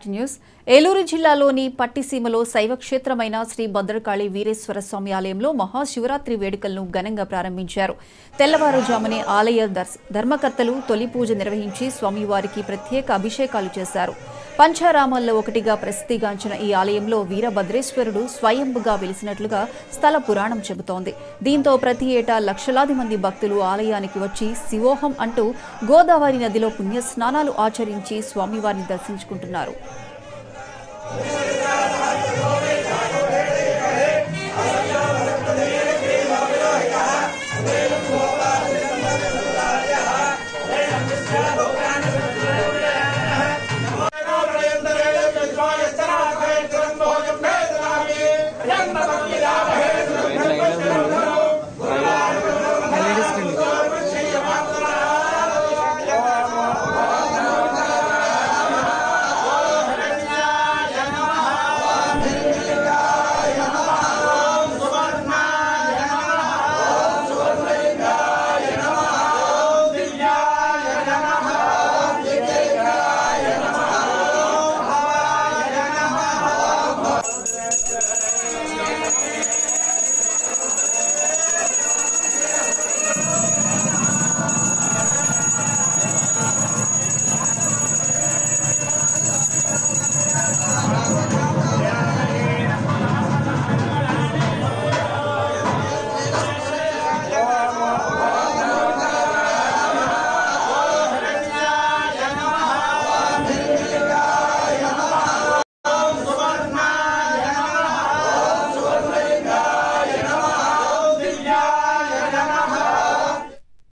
Back to news. Eluru జిల్లాలోని పట్టిసీమలో శైవక్షేత్రమైన శ్రీ భద్రకాళి వీరేశ్వర స్వామి ఆలయంలో మహాశివరాత్రి వేడుకలను ఘనంగా ప్రారంభించారు. తెల్లవారుజామునే ఆలయ ధర్మకర్తలు తొలి పూజ నిర్వహించి స్వామివారికి ప్రత్యేక అభిషేకాలు చేశారు. పంచారామాల్లో ఒకటిగా ప్రసిద్ధిగాంచిన ఈ ఆలయంలో వీరభద్రేశ్వరుడు స్వయంభుగా వెలిసినట్లుగా స్థల పురాణం చెబుతోంది. దీంతో ప్రతి ఏటా లక్షలాది మంది భక్తులు ఆలయానికి వచ్చి శివోహం అంటూ గోదావరి నదిలో పుణ్యస్నానాలు ఆచరించి స్వామివారిని దర్శించుకుంటున్నారు.